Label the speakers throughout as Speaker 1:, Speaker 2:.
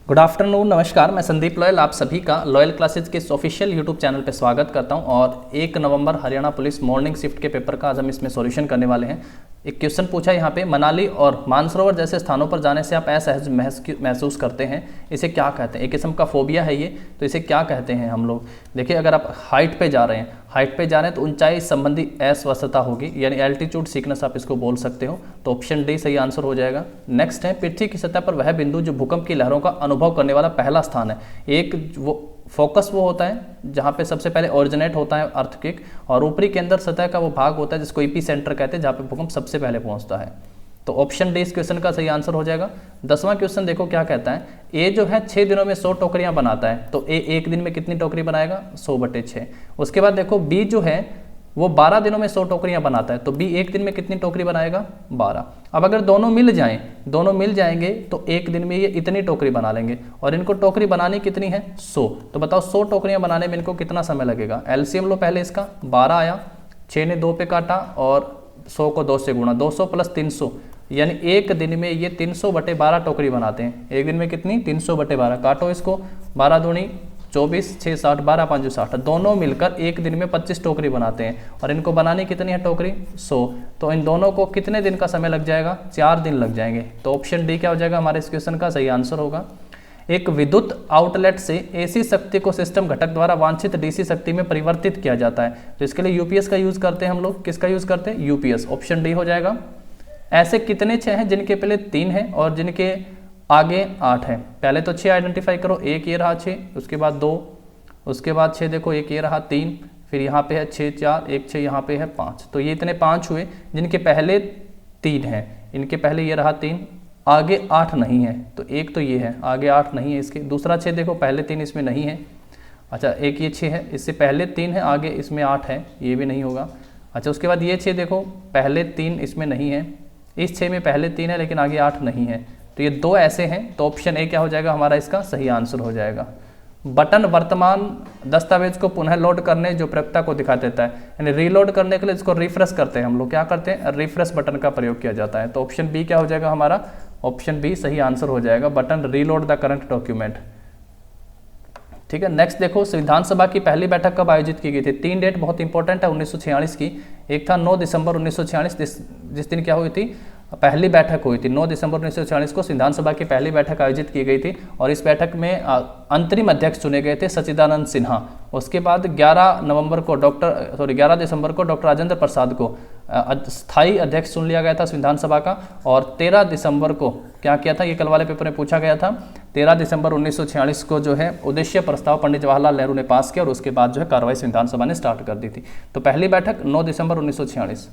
Speaker 1: Good afternoon, नमस्कार। मैं Sandeep loyal आप सभी का लॉयल क्लासेज के इस ऑफिशियल यूट्यूब चैनल पे स्वागत करता हूं। और 1 नवंबर हरियाणा पुलिस मॉर्निंग शिफ्ट के पेपर का आज हम इसमें सॉल्यूशन करने वाले हैं। एक क्वेश्चन पूछा यहाँ पे, मनाली और मानसरोवर जैसे स्थानों पर जाने से आप असहज महसूस करते हैं, इसे क्या कहते हैं? एक किस्म का फोबिया है ये, तो इसे क्या कहते हैं हम लोग? देखिए, अगर आप हाइट पे जा रहे हैं तो ऊंचाई संबंधी अस्वस्थता होगी, यानी एल्टीट्यूड सिकनेस आप इसको बोल सकते हो। तो ऑप्शन डी सही आंसर हो जाएगा। नेक्स्ट है, पृथ्वी की सतह पर वह बिंदु जो भूकंप की लहरों का अनुभव करने वाला पहला स्थान है। एक वो फोकस वो होता है जहाँ पे सबसे पहले ओरिजिनेट होता है अर्थक्वेक, और ऊपरी केंद्र सतह का वो भाग होता है जिसको एपीसेंटर कहते हैं, जहाँ पे भूकंप सबसे पहले पहुँचता है। तो ऑप्शन डी इस क्वेश्चन का सही आंसर हो जाएगा। 10वां क्वेश्चन देखो क्या कहता है। ए जो है 6 दिनों में 100 टोकरियां बनाता है, तो ए एक दिन में कितनी टोकरी बनाएगा? 100/6। उसके बाद देखो बी जो है वो 12 दिनों में 100 टोकरियां बनाता है, तो बी एक दिन में कितनी टोकरी बनाएगा? 12। अब अगर दोनों मिल जाएंगे तो एक दिन में ये इतनी टोकरी बना लेंगे, और इनको टोकरी बनानी कितनी है? 100। तो बताओ 100 टोकरियां बनाने में इनको कितना समय लगेगा? एलसीएम लो पहले इसका। 12 आया, 6 ने 2 पे काटा और 100 को 2 से गुणा, 200 + 300, यानी एक दिन में ये 300/12 टोकरी बनाते हैं। एक दिन में कितनी? 300/12। काटो इसको, 12 दूनी 24, 6 60, 12 5 60, दोनों मिलकर एक दिन में 25 टोकरी बनाते हैं। और इनको बनानी कितनी है टोकरी? 100। तो इन दोनों को कितने दिन का समय लग जाएगा? 4 दिन लग जाएंगे। तो ऑप्शन डी क्या हो जाएगा हमारे इस क्वेश्चन का सही आंसर होगा। एक विद्युत आउटलेट से एसी शक्ति को सिस्टम घटक द्वारा वांछित डीसी शक्ति में परिवर्तित किया जाता है, तो इसके लिए यूपीएस का यूज करते हैं हम लोग। किसका यूज करते हैं? यूपीएस। ऑप्शन डी हो जाएगा। ऐसे कितने 6 हैं जिनके पहले 3 है और जिनके आगे 8 है? पहले तो 6 आइडेंटिफाई करो। एक ये रहा 6, उसके बाद 2, उसके बाद 6 देखो, एक ये रहा 3, फिर यहाँ पे है 6 4, एक 6 यहाँ पे है 5। तो ये इतने 5 हुए जिनके पहले 3 हैं। इनके पहले ये रहा 3, आगे 8 नहीं है, तो एक तो ये है, आगे 8 नहीं है इसके। दूसरा 6 देखो, पहले 3 इसमें नहीं है। अच्छा, एक ये 6 है, इससे पहले 3 है, आगे इसमें 8 है, ये भी नहीं होगा। अच्छा, उसके बाद ये 6 देखो, पहले 3 इसमें नहीं है, इस 6 में पहले 3 है लेकिन आगे 8 नहीं है, तो ये 2 ऐसे हैं। तो ऑप्शन ए क्या हो जाएगा हमारा इसका सही आंसर हो जाएगा। बटन वर्तमान दस्तावेज को पुनः लोड करने जो प्रयोक्ता को दिखा देता है, यानी रीलोड करने के लिए इसको रिफ्रेश करते हैं हम लोग। क्या करते हैं? रिफ्रेश बटन का प्रयोग किया जाता है। तो ऑप्शन बी क्या हो जाएगा हमारा? ऑप्शन बी सही आंसर हो जाएगा, button reload the current document. ठीक है, नेक्स्ट देखो, संविधान सभा की पहली बैठक कब आयोजित की गई थी? 3 डेट बहुत इंपॉर्टेंट है 1946 की। एक था 9 दिसंबर 1946, जिस दिन क्या हुई थी? पहली बैठक हुई थी। 9 दिसंबर 1946 को संविधान सभा की पहली बैठक आयोजित की गई थी, और इस बैठक में अंतरिम अध्यक्ष चुने गए थे सच्चिदानंद सिन्हा। उसके बाद 11 दिसंबर को डॉक्टर राजेंद्र प्रसाद को स्थायी अध्यक्ष चुन लिया गया था संविधान सभा का। और 13 दिसंबर को क्या किया था? ये कल वाले पेपर में पूछा गया था। 13 दिसंबर 1946 को जो है उद्देश्य प्रस्ताव पंडित जवाहरलाल नेहरू ने पास किया, और उसके बाद जो है कार्रवाई संविधान सभा ने स्टार्ट कर दी थी। तो पहली बैठक 9 दिसंबर 1946।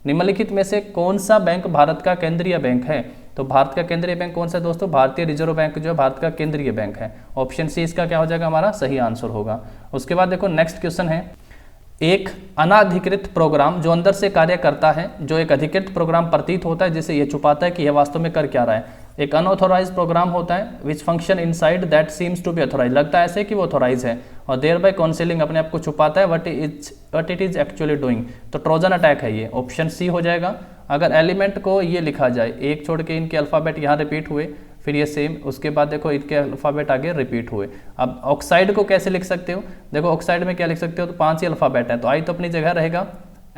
Speaker 1: निम्नलिखित में से कौन सा बैंक भारत का केंद्रीय बैंक है? तो भारत का केंद्रीय बैंक कौन सा है दोस्तों? भारतीय रिजर्व बैंक जो है भारत का केंद्रीय बैंक है। ऑप्शन सी इसका क्या हो जाएगा हमारा सही आंसर होगा। उसके बाद देखो नेक्स्ट क्वेश्चन है, एक अनाधिकृत प्रोग्राम जो अंदर से कार्य करता है, जो एक अधिकृत प्रोग्राम प्रतीत होता है, जिसे यह छुपाता है कि यह वास्तव में कर क्या रहा है। एक अनऑथोराइज प्रोग्राम होता है, which function inside that seems to be authorize, लगता है ऐसे कि वो ऑथोराइज है, और देयर बाय कॉन्सीलिंग, अपने आप को छुपाता है what it is actually doing. तो ट्रोजन अटैक है ये। ऑप्शन सी हो जाएगा। अगर एलिमेंट को ये लिखा जाए, एक छोड़ के इनके अल्फ़ाबेट यहाँ रिपीट हुए, फिर ये सेम, उसके बाद देखो इनके अल्फ़ाबेट आगे रिपीट हुए। अब ऑक्साइड को कैसे लिख सकते हो? देखो ऑक्साइड में क्या लिख सकते हो? तो 5 ही अल्फ़ाबेट है, तो आई तो अपनी जगह रहेगा,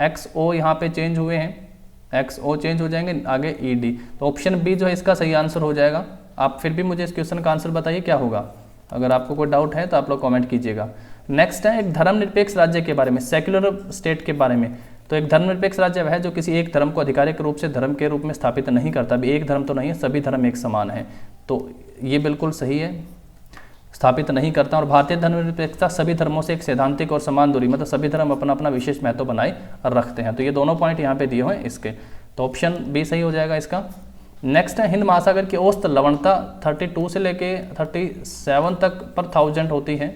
Speaker 1: एक्स ओ यहाँ पे चेंज हुए हैं, एक्स ओ चेंज हो जाएंगे, आगे ई डी। तो ऑप्शन बी जो है इसका सही आंसर हो जाएगा। आप फिर भी मुझे इस क्वेश्चन का आंसर बताइए क्या होगा। अगर आपको कोई डाउट है तो आप लोग कमेंट कीजिएगा। नेक्स्ट है एक धर्मनिरपेक्ष राज्य के बारे में, सेक्युलर स्टेट के बारे में। तो एक धर्मनिरपेक्ष राज्य वह है जो किसी एक धर्म को आधिकारिक रूप से धर्म के रूप में स्थापित नहीं करता। अभी एक धर्म तो नहीं है, सभी धर्म एक समान है, तो ये बिल्कुल सही है, स्थापित नहीं करता। और भारतीय धर्मनिरपेक्षता सभी धर्मों से एक सैद्धांतिक और समान दूरी, मतलब सभी धर्म अपना अपना विशेष महत्व बनाए रखते हैं। तो ये दोनों पॉइंट यहाँ पे दिए हुए हैं इसके, तो ऑप्शन बी सही हो जाएगा इसका। नेक्स्ट है, हिंद महासागर की औसत लवणता 32 से लेके 37 तक पर 1000 होती है,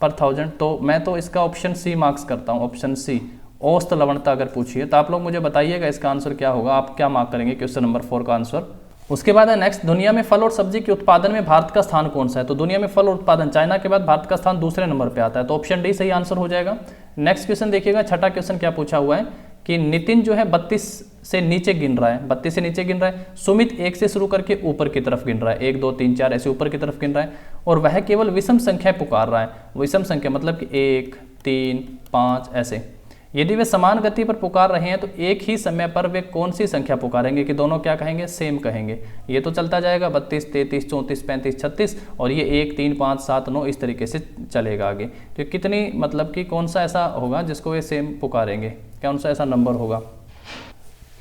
Speaker 1: पर 1000। तो मैं तो इसका ऑप्शन सी मार्क्स करता हूँ, ऑप्शन सी औसत लवणता अगर पूछिए तो आप लोग मुझे बताइएगा इसका आंसर क्या होगा, आप क्या मार्क करेंगे क्वेश्चन नंबर 4 का आंसर। उसके बाद है नेक्स्ट, दुनिया में फल और सब्जी के उत्पादन में भारत का स्थान कौन सा है? तो दुनिया में फल और उत्पादन चाइना के बाद भारत का स्थान दूसरे नंबर पे आता है, तो ऑप्शन डी सही आंसर हो जाएगा। नेक्स्ट क्वेश्चन देखिएगा, छठा क्वेश्चन क्या पूछा हुआ है कि नितिन जो है 32 से नीचे गिन रहा है, 32 से नीचे गिन रहा है, सुमित 1 से शुरू करके ऊपर की तरफ गिन रहा है, 1 2 3 4 ऐसे ऊपर की तरफ गिन रहा है, और वह केवल विषम संख्या पुकार रहा है। विषम संख्या मतलब कि 1 3 5 ऐसे। यदि वे समान गति पर पुकार रहे हैं तो एक ही समय पर वे कौन सी संख्या पुकारेंगे, कि दोनों क्या कहेंगे, सेम कहेंगे। ये तो चलता जाएगा 32 33 34 35 36, और ये 1 3 5 7 9 इस तरीके से चलेगा आगे। तो कितनी मतलब कि कौन सा ऐसा होगा जिसको वे सेम पुकारेंगे, कौन सा ऐसा नंबर होगा।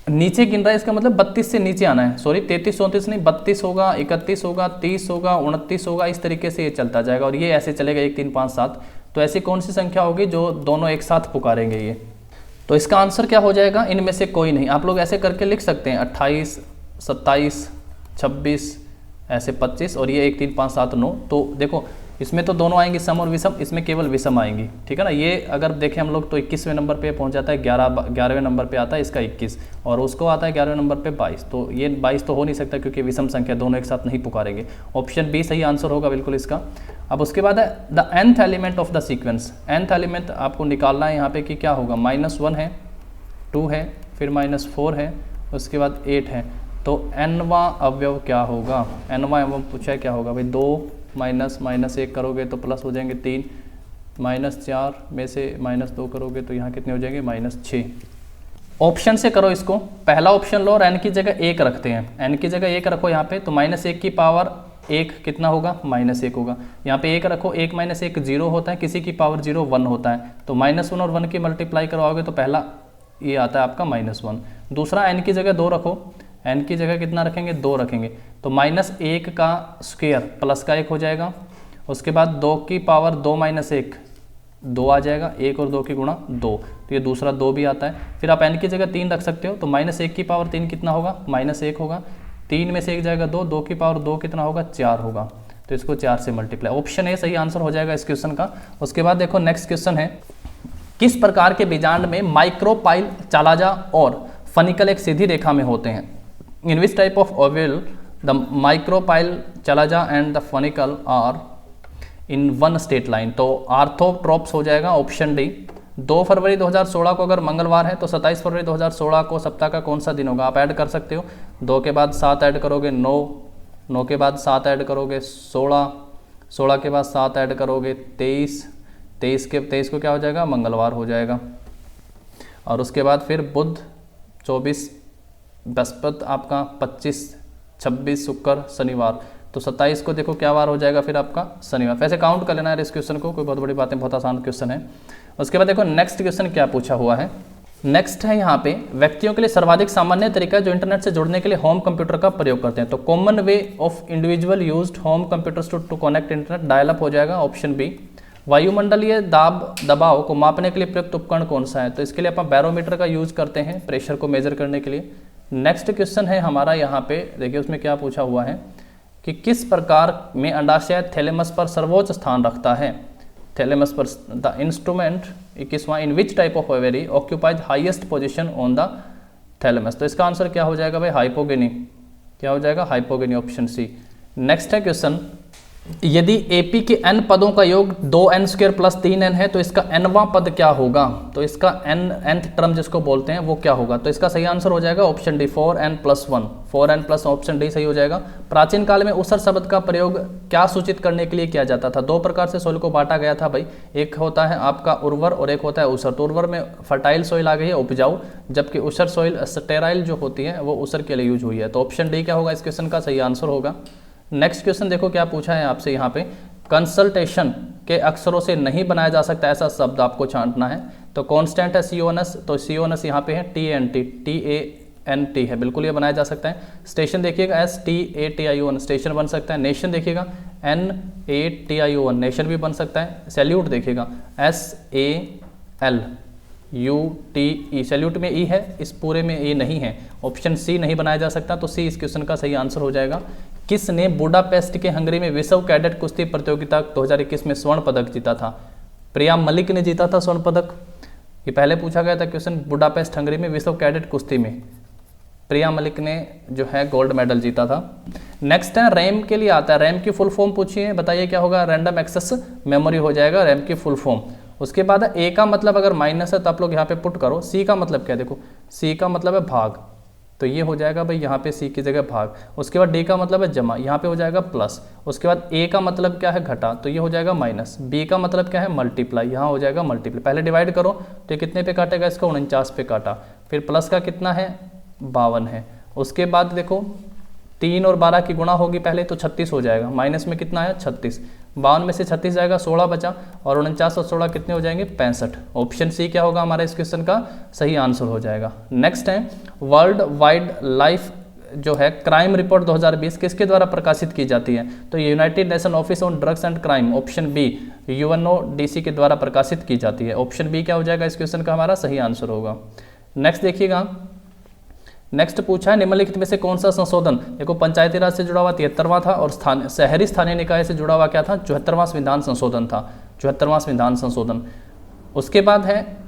Speaker 1: नीचे गिन रहा है इसका मतलब 32 से नीचे आना है, सॉरी 33 34 नहीं, 32 होगा, 31 होगा, 30 होगा, 29 होगा, इस तरीके से ये चलता जाएगा, और ये ऐसे चलेगा 1 3 5 7। तो ऐसी कौन सी संख्या होगी जो दोनों एक साथ पुकारेंगे ये। तो इसका आंसर क्या हो जाएगा, इनमें से कोई नहीं। आप लोग ऐसे करके लिख सकते हैं 28 27 26 ऐसे 25, और ये 1 3 5 7 9। तो देखो इसमें तो दोनों आएंगे सम और विषम, इसमें केवल विषम आएंगी, ठीक है ना। ये अगर देखें हम लोग तो 21वें नंबर पे पहुंच जाता है, 11वें नंबर पे आता है इसका 21, और उसको आता है 11वें नंबर पे 22। तो ये 22 तो हो नहीं सकता क्योंकि विषम संख्या दोनों एक साथ नहीं पुकारेंगे। ऑप्शन बी सही आंसर होगा बिल्कुल इसका। अब उसके बाद है the nth element of the sequence. nth element आपको निकालना है यहाँ पे कि क्या होगा, -1 है, 2 है, फिर -4 है, उसके बाद 8 है। तो nवां अवयव क्या होगा, nवां अवयव पूछा है क्या होगा भाई, 2 -1 करोगे तो प्लस हो जाएंगे 3, -4 में से -2 करोगे तो यहाँ कितने हो जाएंगे, -6। ऑप्शन से करो इसको, पहला ऑप्शन लो और n की जगह 1 रखते हैं, n की जगह 1 रखो यहाँ पे, तो -1 की पावर 1 कितना होगा, -1 होगा। यहाँ पे 1 रखो, 1 - 1 0 होता है, किसी की पावर 0 1 होता है, तो -1 और 1 की मल्टीप्लाई करवाओगे तो पहला ये आता है आपका -1। दूसरा n की जगह 2 रखो, n की जगह कितना रखेंगे, 2 रखेंगे, तो -1 का स्क्वायर प्लस का 1 हो जाएगा। उसके बाद 2 की पावर 2 - 1 2 आ जाएगा, 1 और 2 की गुणा 2, तो ये दूसरा 2 भी आता है। फिर आप n की जगह 3 रख सकते हो, तो -1 की पावर 3 कितना होगा, -1 होगा, 3 में से 1 जाएगा 2, 2 की पावर 2 कितना होगा, 4 होगा, तो इसको 4 से मल्टीप्लाई। ऑप्शन ए सही आंसर हो जाएगा इस क्वेश्चन का। उसके बाद देखो नेक्स्ट क्वेश्चन है, किस प्रकार के बीजांड में माइक्रोपाइल, चालाजा और फनिकल एक सीधी रेखा में होते हैं। In which type of ovule the micropyle, chalaza and the funicle are in one straight line. तो आर्थोट्रोप्स हो जाएगा ऑप्शन डी। 2 फरवरी 2016 को अगर मंगलवार है तो 27 फरवरी 2016 को सप्ताह का कौन सा दिन होगा, आप ऐड कर सकते हो। 2 के बाद 7 ऐड करोगे 9, 9 के बाद 7 ऐड करोगे 16, 16 के बाद 7 ऐड करोगे 23, 23 को क्या हो जाएगा, मंगलवार हो जाएगा। और उसके बाद फिर बुध 24, बृहस्पति आपका 25, 26 शुक्र शनिवार, तो 27 को देखो क्या वार हो जाएगा फिर आपका शनिवार। वैसे काउंट कर लेना है इस क्वेश्चन को, कोई बहुत बड़ी बात है, बहुत आसान क्वेश्चन है। उसके बाद देखो नेक्स्ट क्वेश्चन क्या पूछा हुआ है। नेक्स्ट है यहाँ पे, व्यक्तियों के लिए सर्वाधिक सामान्य तरीका जो इंटरनेट से जुड़ने के लिए होम कंप्यूटर का प्रयोग करते हैं। तो common way of individual used home computers to connect internet, dial up हो जाएगा ऑप्शन बी। वायुमंडलीय दबाव को मापने के लिए प्रयुक्त उपकरण कौन सा है, तो इसके लिए अपन बैरोमीटर का यूज करते हैं प्रेशर को मेजर करने के लिए। नेक्स्ट क्वेश्चन है हमारा यहाँ पे, देखिए उसमें क्या पूछा हुआ है कि किस प्रकार में अंडाशय थैलेमस पर सर्वोच्च स्थान रखता है। थैलेमस पर द इंस्ट्रूमेंट 21वां, in which type of ovary occupies highest position on the thalamus. तो इसका आंसर क्या हो जाएगा भाई, हाइपोगेनी। क्या हो जाएगा, हाइपोगेनी, ऑप्शन सी। नेक्स्ट है क्वेश्चन, यदि एपी के n पदों का योग 2n² + 3n है तो इसका nवां पद क्या होगा। तो इसका nth टर्म जिसको बोलते हैं वो क्या होगा, तो इसका सही आंसर हो जाएगा option D 4n+1, 4n+ option D सही हो जाएगा। प्राचीन काल में उसर शब्द का प्रयोग क्या सूचित करने के लिए किया जाता था। 2 प्रकार से सोइल को बांटा गया था भाई, एक होता है आपका उर्वर और एक होता है उसर। तो उर्वर में फर्टाइल सोइल आ गई है, उपजाऊ, जबकि उसर सोइल स्टेराइल जो होती है वो उसर के लिए यूज हुई है। तो ऑप्शन डी क्या होगा इस क्वेश्चन का सही आंसर होगा। नेक्स्ट क्वेश्चन देखो क्या पूछा है आपसे यहाँ पे, कंसल्टेशन के अक्षरों से नहीं बनाया जा सकता ऐसा शब्द आपको छांटना है। तो कांस्टेंट है CONS, तो CONS यहाँ पे है TANT है, बिल्कुल ये बनाया जा सकता है। स्टेशन देखिएगा STATION, स्टेशन बन सकता है। नेशन देखिएगा NATION, नेशन भी बन सकता है। सैल्यूट देखिएगा SALUTE, सैल्यूट में ई है, इस पूरे में ए नहीं है, ऑप्शन सी नहीं बनाया जा सकता, तो सी इस क्वेश्चन का सही आंसर हो जाएगा। किसने बुडापेस्ट के हंगरी में विश्व कैडेट कुश्ती प्रतियोगिता 2021 में स्वर्ण पदक जीता था। प्रिया मलिक ने जीता था स्वर्ण पदक। ये पहले पूछा गया था क्वेश्चन, बुडापेस्ट हंगरी में विश्व कैडेट कुश्ती में प्रिया मलिक ने जो है गोल्ड मेडल जीता था। नेक्स्ट है रैम के लिए आता है, रैम की फुल फॉर्म पूछिए, बताइए क्या होगा, रैंडम एक्सेस मेमोरी हो जाएगा रैम की फुल फॉर्म। उसके बाद ए का मतलब अगर माइनस है तो आप लोग यहाँ पे पुट करो। सी का मतलब क्या है, देखो सी का मतलब है भाग, तो ये हो जाएगा भाई यहाँ पे सी की जगह भाग। उसके बाद डी का मतलब है जमा, यहाँ पे हो जाएगा प्लस। उसके बाद ए का मतलब क्या है घटा, तो ये हो जाएगा माइनस। बी का मतलब क्या है मल्टीप्लाई, यहाँ हो जाएगा मल्टीप्लाई। पहले डिवाइड करो तो कितने पे काटेगा, इसको 49 पे काटा। फिर प्लस का कितना है 52 है। उसके बाद देखो 3 और 12 की गुणा होगी पहले तो 36 हो जाएगा। माइनस में कितना है 36, 52 में से 36 जाएगा 16 बचा, और 49 और 16 कितने हो जाएंगे 65। ऑप्शन सी क्या होगा हमारा इस क्वेश्चन का सही आंसर हो जाएगा। नेक्स्ट है वर्ल्ड वाइड लाइफ जो है क्राइम रिपोर्ट 2020 किसके द्वारा प्रकाशित की जाती है, तो United Nation Office on Drugs and Crime, option B UNODC के द्वारा प्रकाशित की जाती है। ऑप्शन बी क्या हो जाएगा इस क्वेश्चन का हमारा सही आंसर होगा। नेक्स्ट देखिएगा, नेक्स्ट पूछा है निम्नलिखित में से कौन सा संशोधन, देखो पंचायती राज से जुड़ा हुआ 73वां था, और शहरी स्थानीय निकाय से जुड़ा हुआ क्या था 74वां संविधान संशोधन था, 74वां संविधान संशोधन। उसके बाद है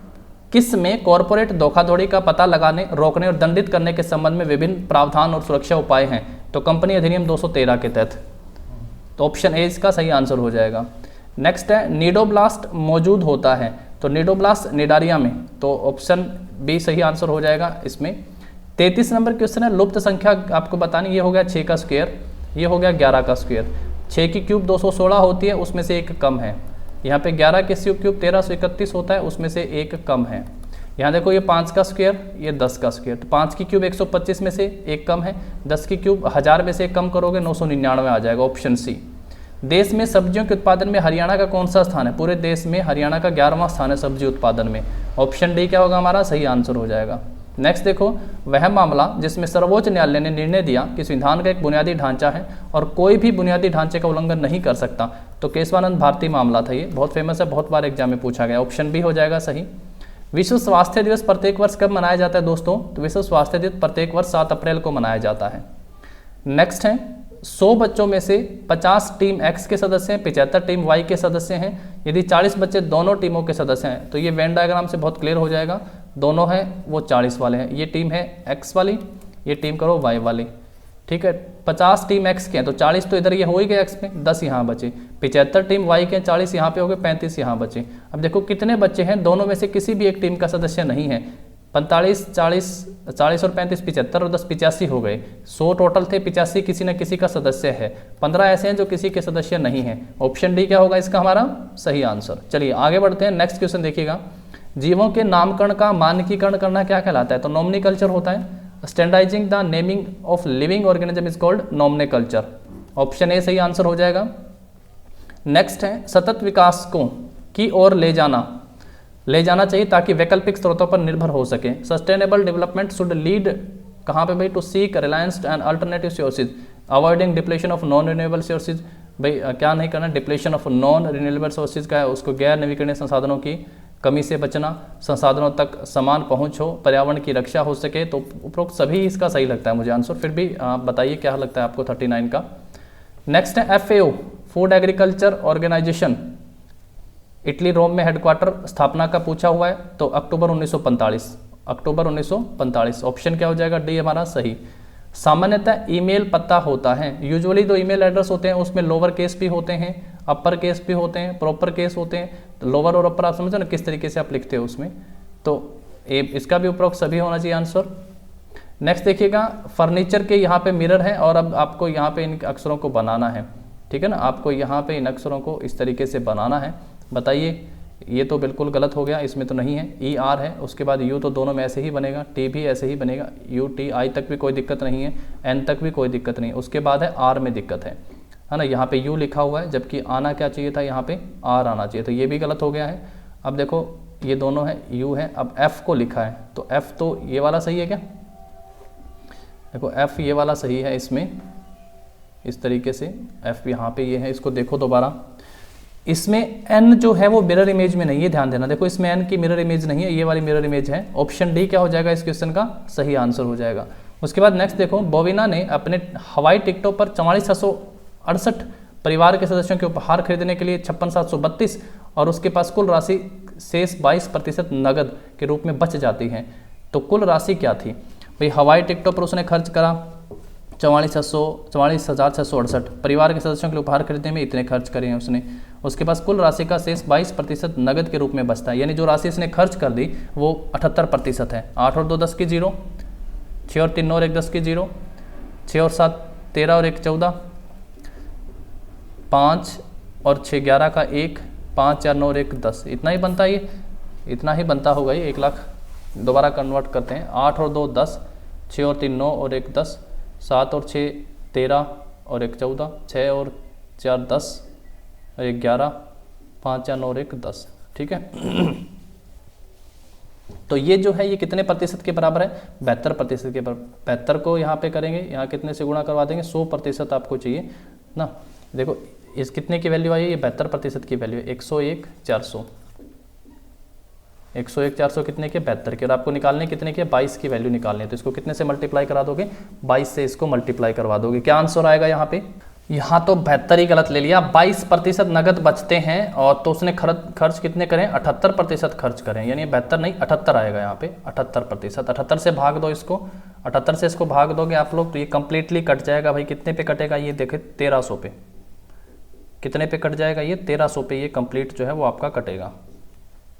Speaker 1: किस में कॉरपोरेट धोखाधड़ी का पता लगाने, रोकने और दंडित करने के संबंध में विभिन्न प्रावधान और सुरक्षा उपाय हैं, तो कंपनी अधिनियम 213 के तहत, तो ऑप्शन ए इसका सही आंसर हो जाएगा। नेक्स्ट है निडोब्लास्ट मौजूद होता है, तो निडोब्लास्ट निडारिया में, तो ऑप्शन बी सही आंसर हो जाएगा इसमें। 33 नंबर क्वेश्चन है लुप्त संख्या आपको बतानी, ये हो गया 6 का स्क्वायर, ये हो गया 11 का स्क्वायर। 6 की क्यूब 216 होती है, उसमें से एक कम है। यहाँ पे 11 के क्यूब 1331 होता है, उसमें से एक कम है। यहाँ देखो ये 5 का स्क्वायर, ये 10 का स्क्वायर, तो 5 की क्यूब 125 में से एक कम है, 10 की क्यूब 1000 में से एक कम करोगे 999 आ जाएगा, ऑप्शन सी। देश में सब्जियों के उत्पादन में हरियाणा का कौन सा स्थान है, पूरे देश में हरियाणा का 11वां स्थान है सब्जी उत्पादन में, ऑप्शन डी क्या होगा हमारा सही आंसर हो जाएगा। नेक्स्ट देखो वह मामला जिसमें सर्वोच्च न्यायालय ने निर्णय दिया कि संविधान का एक बुनियादी ढांचा है और कोई भी बुनियादी ढांचे का उल्लंघन नहीं कर सकता, तो केशवानंद भारती मामला था, ये बहुत फेमस है, बहुत बार एग्जाम में पूछा गया, ऑप्शन बी हो जाएगा सही। विश्व स्वास्थ्य दिवस प्रत्येक वर्ष कब मनाया जाता है दोस्तों, तो विश्व स्वास्थ्य दिवस प्रत्येक वर्ष 7 अप्रैल को मनाया जाता है। नेक्स्ट है 100 बच्चों में से 50 टीम एक्स के सदस्य हैं, 75 टीम वाई के सदस्य हैं। यदि 40 बच्चे दोनों टीमों के सदस्य हैं, तो ये वेन डायग्राम से बहुत क्लियर हो जाएगा, दोनों हैं वो 40 वाले हैं, ये टीम है एक्स वाली, ये टीम करो वाई वाली, ठीक है। 50 टीम एक्स के हैं तो 40 तो इधर ये हो ही गए एक्स में, 10 यहाँ बचे। 75 टीम वाई के हैं, 40 यहाँ पे हो गए, 35 यहाँ बचे। अब देखो कितने बच्चे हैं, दोनों में से किसी भी एक टीम का सदस्य नहीं है। 45 40 और 35 75 और 10 85 हो गए, 100 टोटल थे, 85 किसी न किसी का सदस्य है, 15 ऐसे हैं जो किसी के सदस्य नहीं है, ऑप्शन डी क्या होगा इसका हमारा सही आंसर। चलिए आगे बढ़ते हैं, नेक्स्ट क्वेश्चन देखिएगा, जीवों के नामकरण का मानकीकरण करना क्या कहलाता है, तो नॉमनिकल्चर होता है। Standardizing the naming of living organism is called nomenclature, option A सही आंसर हो जाएगा। नेक्स्ट है सतत विकास को की ओर ले जाना चाहिए ताकि वैकल्पिक स्रोतों पर निर्भर हो सके। सस्टेनेबल डेवलपमेंट शुड लीड कहाँ पे भाई, to seek reliance and alternative sources, avoiding depletion of non renewable sources, भाई क्या नहीं करना, depletion of non renewable sources का है उसको गैर नवीकरणीय संसाधनों की कमी से बचना, संसाधनों तक समान पहुंच हो, पर्यावरण की रक्षा हो सके, तो उपरोक्त सभी इसका सही लगता है मुझे आंसर, फिर भी आप बताइए क्या लगता है आपको 39 का। नेक्स्ट है FAO food agriculture organization, Italy Rome में हेडक्वार्टर स्थापना का पूछा हुआ है, तो अक्टूबर 1945, ऑप्शन क्या हो जाएगा डी हमारा सही। सामान्यतः ईमेल पता होता है, यूजुअली जो ईमेल एड्रेस होते हैं उसमें लोअर केस भी होते हैं, अपर केस भी होते हैं, प्रॉपर केस होते हैं, तो लोअर और अपर आप समझो ना किस तरीके से आप लिखते हो उसमें, तो इसका भी उपरोक्त सभी होना चाहिए आंसर। नेक्स्ट देखिएगा फर्नीचर के यहाँ पे मिरर है और अब आपको यहाँ पे इन अक्षरों को बनाना है, ठीक है ना, आपको यहाँ पे इन अक्षरों को इस तरीके से बनाना है। बताइए ये तो बिल्कुल गलत हो गया, इसमें तो नहीं है, ER है, उसके बाद U तो दोनों में ऐसे ही बनेगा, T भी ऐसे ही बनेगा, UT I तक भी कोई दिक्कत नहीं है, N तक भी कोई दिक्कत नहीं है, उसके बाद है R में दिक्कत है ना, यहाँ पे U लिखा हुआ है जबकि आना क्या चाहिए था, यहाँ पे R आना चाहिए, तो ये भी गलत हो गया है। अब देखो ये दोनों है U है, अब F को लिखा है, तो F तो ये वाला सही है क्या, देखो F ये वाला सही है, इसमें इस तरीके से F यहाँ पे ये है, इसको देखो दोबारा, इसमें N जो है वो मिरर इमेज में नहीं है, ध्यान देना, देखो इसमें N की मिरर इमेज नहीं है, ये वाली मिरर इमेज है, ऑप्शन डी क्या हो जाएगा इस क्वेश्चन का सही आंसर हो जाएगा। उसके बाद नेक्स्ट देखो बोविना ने अपने हवाई टिकटों पर 44,668 परिवार के सदस्यों के उपहार खरीदने के लिए 56,732 और उसके पास कुल राशि शेष 22% नगद के रूप में बच जाती है, तो कुल राशि क्या थी भाई, हवाई टिकटों पर उसने खर्च करा 44,668, परिवार के सदस्यों के लिए उपहार खरीदने में इतने खर्च करे हैं उसने, उसके पास कुल राशि का शेष 22% नगद के रूप में बचता है, यानी जो राशि इसने खर्च कर दी वो 78% है। 8 और 2 10 की 0, 6 और 3 9 और 1 10 की 0, 6 और 7 13 और 1 14, 5 और 6 11 का 1, 5 4 9 और 1 10, इतना ही बनता है ये, इतना ही बनता होगा ये 1 लाख। दोबारा कन्वर्ट करते हैं, 8 और 2 10, 6 और 3 9 और 1 10, 7 और 6 13 और 1 14, 6 और 4 10 और 1 11, 5 4 9 और 1 10, ठीक है। तो ये जो है ये कितने प्रतिशत के बराबर है? 72% के बराबर। 72 को यहाँ पे करेंगे, यहाँ कितने से गुणा करवा देंगे? 100% आपको चाहिए ना। देखो इस कितने की वैल्यू आई है? ये 72% की वैल्यू है, 101 400, 101 400 कितने के? 72 के। और आपको निकालने कितने के? 22 की वैल्यू निकालनी है, तो इसको कितने से मल्टीप्लाई करा दोगे? 22 से इसको मल्टीप्लाई करवा दोगे। क्या आंसर आएगा यहाँ पे? यहाँ तो 72 ही गलत ले लिया, 22% नगद बचते हैं, और तो उसने खर्च कितने करें? 78% खर्च करें, यानी 72 नहीं 78 आएगा यहाँ पे, 78%। 78 से भाग दो इसको, 78 से इसको भाग दोगे आप लोग तो ये कंप्लीटली कट जाएगा भाई। कितने पे कटेगा ये? देखे 1300 पे। कितने पे कट जाएगा ये? 1300 पे ये कंप्लीट जो है वो आपका कटेगा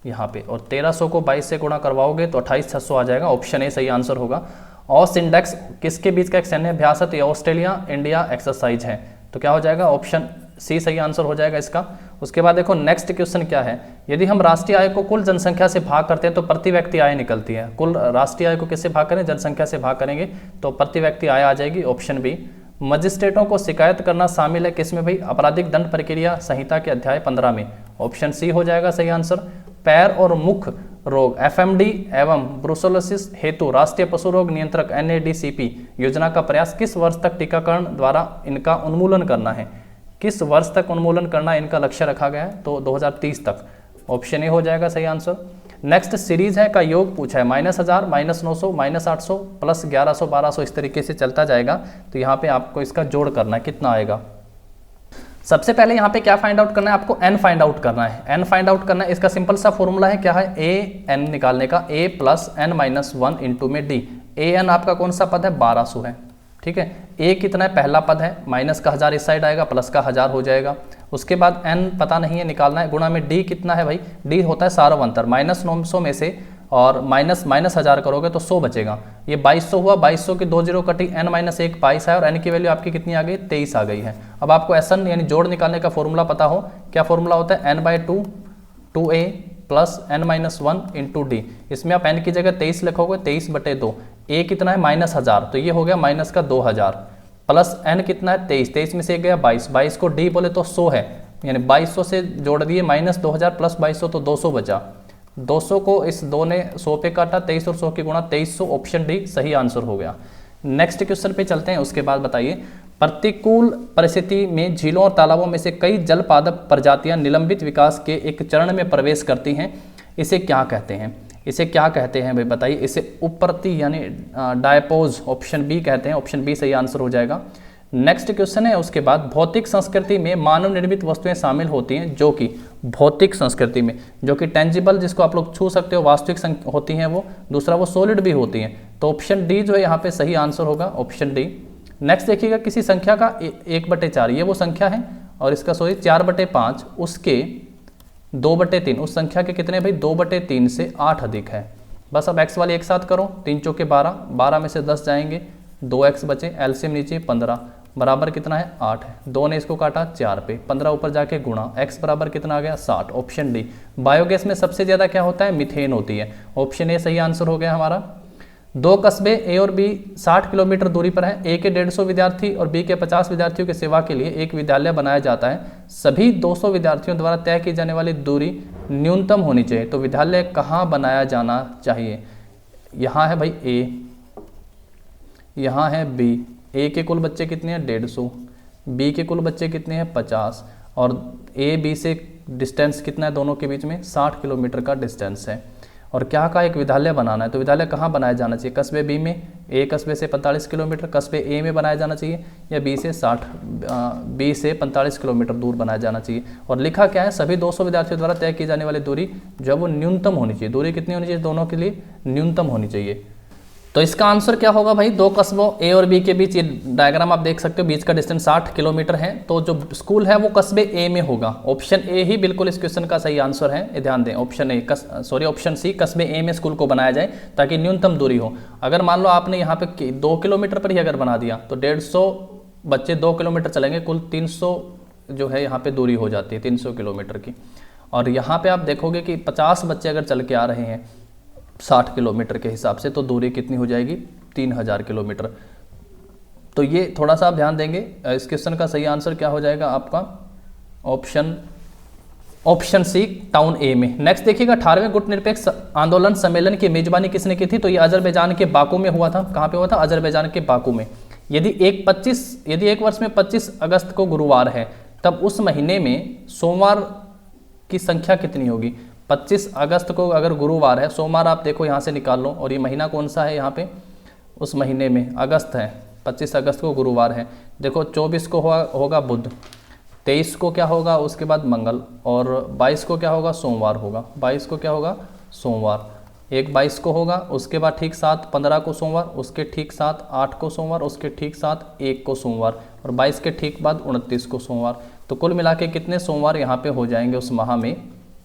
Speaker 1: यहाँ पे। और 1300 को 22 से गुणा करवाओगे तो 28600 आ जाएगा। ऑप्शन ए सही आंसर होगा। ऑस इंडेक्स किसके बीच का एक सैन्य अभ्यास है? तो ये ऑस्ट्रेलिया इंडिया एक्सरसाइज है, तो क्या हो जाएगा? ऑप्शन सी सही आंसर हो जाएगा इसका। उसके बाद देखो नेक्स्ट क्वेश्चन क्या है, यदि हम राष्ट्रीय आय को कुल जनसंख्या से भाग करते हैं तो प्रति व्यक्ति आय निकलती है। कुल राष्ट्रीय आय को किससे भाग करें? जनसंख्या से भाग करेंगे तो प्रति व्यक्ति आय आ जाएगी, ऑप्शन बी। मजिस्ट्रेटों को शिकायत करना शामिल है किसमें भाई? आपराधिक दंड प्रक्रिया संहिता के अध्याय 15 में, ऑप्शन सी हो जाएगा सही आंसर। पैर और मुख रोग एफएमडी एवं ब्रुसेलोसिस हेतु राष्ट्रीय पशु रोग नियंत्रक NADCP योजना का प्रयास किस वर्ष तक टीकाकरण द्वारा इनका उन्मूलन करना है? किस वर्ष तक उन्मूलन करना इनका लक्ष्य रखा गया है? तो 2030 तक, ऑप्शन ए हो जाएगा सही आंसर। नेक्स्ट सीरीज है का योग पूछा है, -1000 -900 -800 +1100 1200 इस तरीके से चलता जाएगा। तो यहाँ पे आपको इसका जोड़ करना है, कितना आएगा? सबसे पहले यहाँ पे क्या फाइंड आउट करना है? आपको n फाइंड आउट करना है। n फाइंड आउट करना है, इसका सिंपल सा फॉर्मूला है, क्या है? an निकालने का, a + n - 1 इंटू में d। an आपका कौन सा पद है? 1200 है, ठीक है। a कितना है? पहला पद है, माइनस का 1000 इस साइड आएगा, प्लस का 1000 हो जाएगा। उसके बाद n पता नहीं है, निकालना है, गुणा में d कितना है भाई? d होता है सार्वंतर, -900 में से और -1000 करोगे तो 100 बचेगा। ये 2200 हुआ, 2200 की 2 0 कटी, n - 1 22 है, और n की वैल्यू आपकी कितनी आ गई? 23 आ गई है। अब आपको SN यानी जोड़ निकालने का फॉर्मूला पता हो, क्या फॉर्मूला होता है? n/2 2a + n - 1 into d। इसमें आप n की जगह 23 लिखोगे, 23/2। a कितना है? -1000, तो ये हो गया माइनस का 2000, प्लस n कितना है? 23, 23 में से एक गया 22, 22 को d बोले तो 100 है, यानी 2200 से जोड़ दिए, -2000 + 2200 तो 200 बचा। 200 को इस 2 ने 100 पे काटा, 23 और 100 की गुणा 2300, ऑप्शन डी सही आंसर हो गया। नेक्स्ट क्वेश्चन पे चलते हैं। उसके बाद बताइए, प्रतिकूल परिस्थिति में झीलों और तालाबों में से कई जल पादप प्रजातियां निलंबित विकास के एक चरण में प्रवेश करती हैं, इसे क्या कहते हैं? इसे क्या कहते हैं भाई बताइए? इसे उपरती यानी डायपोज, ऑप्शन बी कहते हैं, ऑप्शन बी सही आंसर हो जाएगा। नेक्स्ट क्वेश्चन है उसके बाद, भौतिक संस्कृति में मानव निर्मित वस्तुएं शामिल होती हैं जो कि भौतिक संस्कृति में, जो कि टेंजिबल जिसको आप लोग छू सकते हो, वास्तविक होती हैं वो, दूसरा वो सॉलिड भी होती हैं, तो ऑप्शन डी जो है यहाँ पे सही आंसर होगा, ऑप्शन डी। नेक्स्ट देखिएगा, किसी संख्या का 1/4, ये वो संख्या है, और इसका सॉरी 4/5, उसके 2/3, उस संख्या के कितने भाई? 2/3 से 8 अधिक है। बस अब x वाले एक साथ करो, 3 चौके 12, 12 में से 10 जाएंगे, 2x बचे, एलसीएम नीचे 15, बराबर कितना है? 8 है। 2 ने इसको काटा 4 पे, 15 ऊपर जाके गुणा, x बराबर कितना आ गया? 60, ऑप्शन डी। बायोगैस में सबसे ज़्यादा क्या होता है? मीथेन होती है, ऑप्शन ए सही आंसर हो गया हमारा। 2 कस्बे ए और बी 60 किलोमीटर दूरी पर है, ए के 150 विद्यार्थी और बी के 50 विद्यार्थियों की सेवा के लिए एक विद्यालय बनाया जाता है, सभी 200 विद्यार्थियों द्वारा तय की जाने वाली दूरी न्यूनतम होनी चाहिए, तो विद्यालय कहाँ बनाया जाना चाहिए? यहाँ है भाई ए, यहाँ है बी। ए के कुल बच्चे कितने हैं? 150, बी के कुल बच्चे कितने हैं? 50, और ए बी से डिस्टेंस कितना है दोनों के बीच में? 60 किलोमीटर का डिस्टेंस है। और क्या का एक विद्यालय बनाना है, तो विद्यालय कहाँ बनाया जाना चाहिए? कस्बे बी में, ए कस्बे से 45 किलोमीटर, कस्बे ए में बनाया जाना चाहिए, या बी से 45 किलोमीटर दूर बनाया जाना चाहिए। और लिखा क्या है? सभी 200 विद्यार्थियों द्वारा तय की जाने वाली दूरी जो है वो न्यूनतम होनी चाहिए। दूरी कितनी होनी चाहिए दोनों के लिए? न्यूनतम होनी चाहिए। तो इसका आंसर क्या होगा भाई, दो कस्बों ए और बी के बीच, ये डायग्राम आप देख सकते हो, बीच का डिस्टेंस 60 किलोमीटर है, तो जो स्कूल है वो कस्बे ए में होगा। ऑप्शन ए ही बिल्कुल इस क्वेश्चन का सही आंसर है, ये ध्यान दें। ऑप्शन सी, कस्बे ए में स्कूल को बनाया जाए ताकि न्यूनतम दूरी हो। अगर मान लो आपने यहाँ पे 2 किलोमीटर पर ही अगर बना दिया तो 150 बच्चे 2 किलोमीटर चलेंगे, कुल 300 जो है यहाँ पे दूरी हो जाती है 300 किलोमीटर की। और यहाँ पे आप देखोगे कि 50 बच्चे अगर चल के आ रहे हैं 60 किलोमीटर के हिसाब से, तो दूरी कितनी हो जाएगी, 3000 किलोमीटर। तो ये थोड़ा सा आप ध्यान देंगे। इस क्वेश्चन का सही आंसर क्या हो जाएगा आपका, ऑप्शन सी, टाउन ए में। नेक्स्ट देखिएगा, 18वें गुट निरपेक्ष आंदोलन सम्मेलन की मेजबानी किसने की थी, तो ये अजरबैजान के बाकू में हुआ था। कहाँ पे हुआ था, अजरबैजान के बाकू में। यदि एक वर्ष में 25 अगस्त को गुरुवार है, तब उस महीने में सोमवार की संख्या कितनी होगी। 25 अगस्त को अगर गुरुवार है, सोमवार आप देखो यहाँ से निकाल लो, और ये महीना कौन सा है यहाँ पे, उस महीने में अगस्त है, 25 अगस्त को गुरुवार है। देखो 24 को होगा बुध, 23 को क्या होगा, उसके बाद मंगल, और 22 को क्या होगा, सोमवार होगा। 22 को क्या होगा, सोमवार। एक 22 को होगा, उसके बाद ठीक साथ 15 को सोमवार, उसके ठीक साथ 8 को सोमवार, उसके ठीक साथ 1 को सोमवार, और 22 के ठीक बाद 29 को सोमवार। तो कुल मिला के कितने सोमवार यहाँ पे हो जाएंगे उस माह में,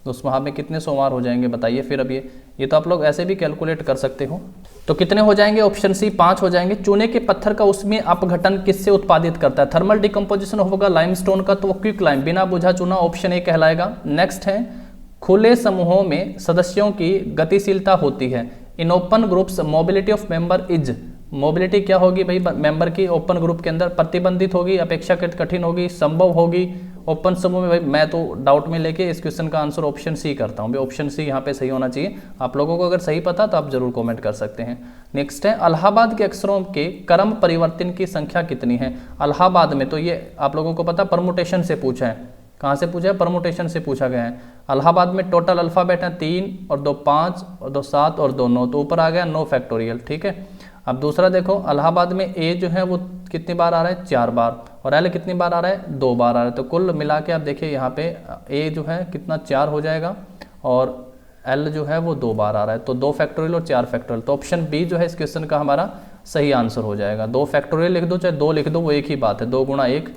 Speaker 1: तो उस माह में कितने सोमवार हो जाएंगे बताइए फिर। अब ये तो आप लोग ऐसे भी कैलकुलेट कर सकते हो। तो कितने हो जाएंगे, ऑप्शन सी 5 हो जाएंगे। चूने के पत्थर का उसमें अपघटन किससे उत्पादित करता है, थर्मल डिकम्पोजिशन होगा लाइमस्टोन का, तो वो क्विक लाइम, बिना बुझा चूना, ऑप्शन ए कहलाएगा। नेक्स्ट है, खुले समूहों में सदस्यों की गतिशीलता होती है। In open groups mobility of member is, mobility क्या होगी भाई मेंबर की ओपन ग्रुप के अंदर, प्रतिबंधित होगी, अपेक्षाकृत कठिन होगी, संभव होगी। ओपन समूह में भाई मैं तो डाउट में लेके इस क्वेश्चन का आंसर ऑप्शन सी करता हूँ भाई, ऑप्शन सी यहाँ पे सही होना चाहिए। आप लोगों को अगर सही पता तो आप जरूर कमेंट कर सकते हैं। नेक्स्ट है, इलाहाबाद के अक्षरों के क्रम परिवर्तन की संख्या कितनी है। इलाहाबाद में, तो ये आप लोगों को पता परमुटेशन से पूछा है। कहाँ से पूछा है, परमुटेशन से पूछा गया है। इलाहाबाद में टोटल अल्फाबेट है 3 और 2 5 और 2 7 और 2 9, तो ऊपर आ गया 9 फैक्टोरियल, ठीक है। अब दूसरा देखो, इलाहाबाद में ए जो है वो कितनी बार आ रहा है, 4 बार, और एल कितनी बार आ रहा है, 2 बार आ रहा है। तो कुल मिला के आप देखिए यहाँ पे ए जो है कितना 4 हो जाएगा, और एल जो है वो 2 बार आ रहा है, तो 2 फैक्टोरियल और 4 फैक्टोरियल। तो ऑप्शन बी जो है इस क्वेश्चन का हमारा सही आंसर हो जाएगा। 2 फैक्टोरियल लिख दो चाहे 2 लिख दो, वो एक ही बात है, 2 गुणा 1